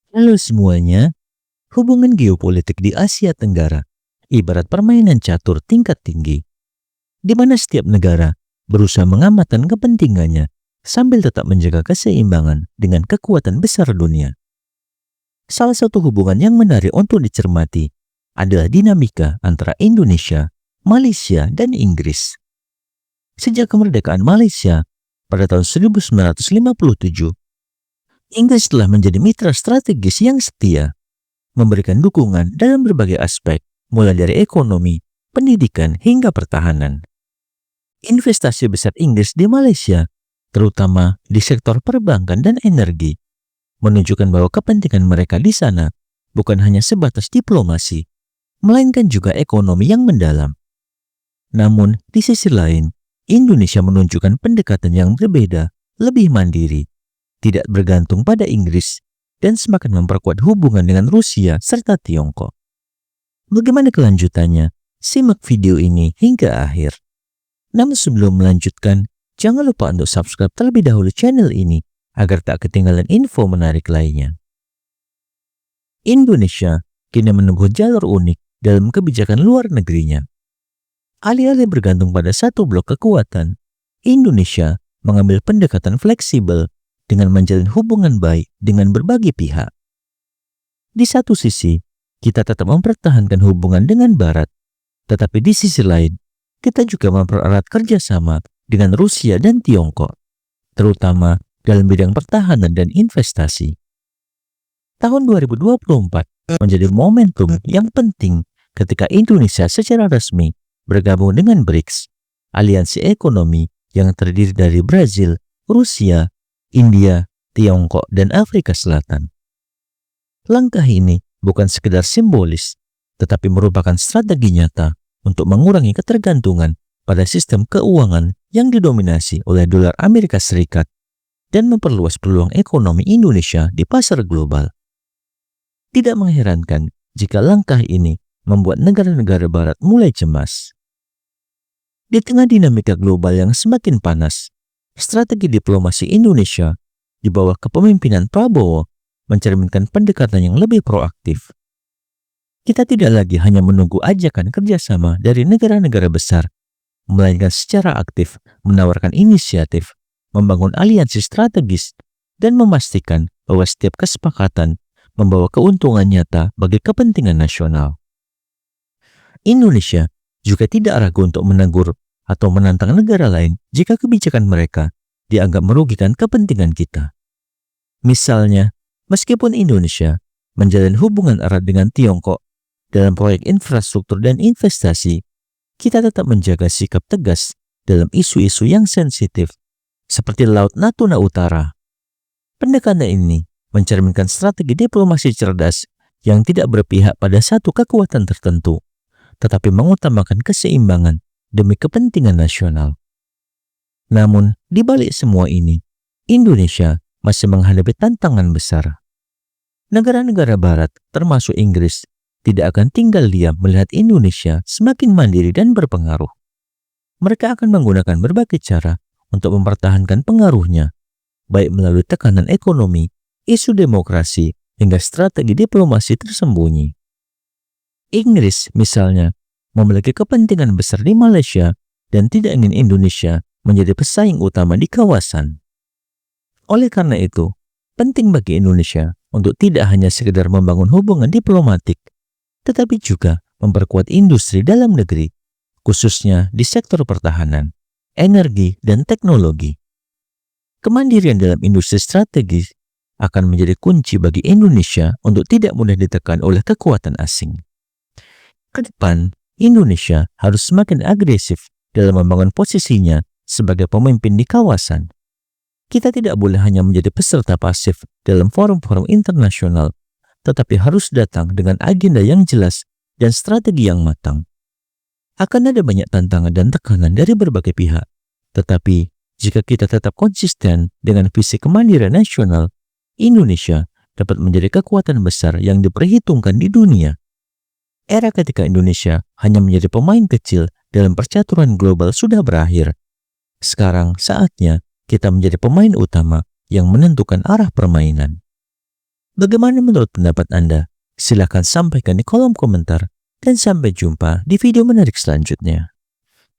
Halo semuanya, hubungan geopolitik di Asia Tenggara ibarat permainan catur tingkat tinggi, di mana setiap negara berusaha mengamatkan kepentingannya sambil tetap menjaga keseimbangan dengan kekuatan besar dunia. Salah satu hubungan yang menarik untuk dicermati adalah dinamika antara Indonesia, Malaysia, dan Inggris. Sejak kemerdekaan Malaysia pada tahun 1957, Inggris telah menjadi mitra strategis yang setia, memberikan dukungan dalam berbagai aspek, mulai dari ekonomi, pendidikan, hingga pertahanan. Investasi besar Inggris di Malaysia, terutama di sektor perbankan dan energi, menunjukkan bahwa kepentingan mereka di sana bukan hanya sebatas diplomasi, melainkan juga ekonomi yang mendalam. Namun, di sisi lain, Indonesia menunjukkan pendekatan yang berbeda, lebih mandiri, tidak bergantung pada Inggris, dan semakin memperkuat hubungan dengan Rusia serta Tiongkok. Bagaimana kelanjutannya? Simak video ini hingga akhir. Namun sebelum melanjutkan, jangan lupa untuk subscribe terlebih dahulu channel ini agar tak ketinggalan info menarik lainnya. Indonesia kini menempuh jalur unik dalam kebijakan luar negerinya. Alih-alih bergantung pada satu blok kekuatan, Indonesia mengambil pendekatan fleksibel dengan menjalin hubungan baik dengan berbagai pihak. Di satu sisi, kita tetap mempertahankan hubungan dengan Barat, tetapi di sisi lain, kita juga mempererat kerjasama dengan Rusia dan Tiongkok, terutama dalam bidang pertahanan dan investasi. Tahun 2024 menjadi momentum yang penting ketika Indonesia secara resmi bergabung dengan BRICS, aliansi ekonomi yang terdiri dari Brazil, Rusia, India, Tiongkok, dan Afrika Selatan. Langkah ini bukan sekedar simbolis, tetapi merupakan strategi nyata untuk mengurangi ketergantungan pada sistem keuangan yang didominasi oleh dolar Amerika Serikat dan memperluas peluang ekonomi Indonesia di pasar global. Tidak mengherankan jika langkah ini membuat negara-negara Barat mulai cemas. Di tengah dinamika global yang semakin panas, strategi diplomasi Indonesia di bawah kepemimpinan Prabowo mencerminkan pendekatan yang lebih proaktif. Kita tidak lagi hanya menunggu ajakan kerjasama dari negara-negara besar, melainkan secara aktif menawarkan inisiatif, membangun aliansi strategis, dan memastikan bahwa setiap kesepakatan membawa keuntungan nyata bagi kepentingan nasional. Indonesia juga tidak ragu untuk menegur atau menantang negara lain jika kebijakan mereka dianggap merugikan kepentingan kita. Misalnya, meskipun Indonesia menjalin hubungan erat dengan Tiongkok dalam proyek infrastruktur dan investasi, kita tetap menjaga sikap tegas dalam isu-isu yang sensitif seperti Laut Natuna Utara. Pendekatan ini mencerminkan strategi diplomasi cerdas yang tidak berpihak pada satu kekuatan tertentu, tetapi mengutamakan keseimbangan demi kepentingan nasional. Namun, di balik semua ini, Indonesia masih menghadapi tantangan besar. Negara-negara Barat, termasuk Inggris, tidak akan tinggal diam melihat Indonesia semakin mandiri dan berpengaruh. Mereka akan menggunakan berbagai cara untuk mempertahankan pengaruhnya, baik melalui tekanan ekonomi, isu demokrasi, hingga strategi diplomasi tersembunyi. Inggris, misalnya, memiliki kepentingan besar di Malaysia dan tidak ingin Indonesia menjadi pesaing utama di kawasan. Oleh karena itu, penting bagi Indonesia untuk tidak hanya sekedar membangun hubungan diplomatik, tetapi juga memperkuat industri dalam negeri, khususnya di sektor pertahanan, energi, dan teknologi. Kemandirian dalam industri strategis akan menjadi kunci bagi Indonesia untuk tidak mudah ditekan oleh kekuatan asing. Ke depan, Indonesia harus semakin agresif dalam membangun posisinya sebagai pemimpin di kawasan. Kita tidak boleh hanya menjadi peserta pasif dalam forum-forum internasional, tetapi harus datang dengan agenda yang jelas dan strategi yang matang. Akan ada banyak tantangan dan tekanan dari berbagai pihak, tetapi jika kita tetap konsisten dengan visi kemandirian nasional, Indonesia dapat menjadi kekuatan besar yang diperhitungkan di dunia. Era ketika Indonesia hanya menjadi pemain kecil dalam percaturan global sudah berakhir. Sekarang saatnya kita menjadi pemain utama yang menentukan arah permainan. Bagaimana menurut pendapat Anda? Silakan sampaikan di kolom komentar dan sampai jumpa di video menarik selanjutnya.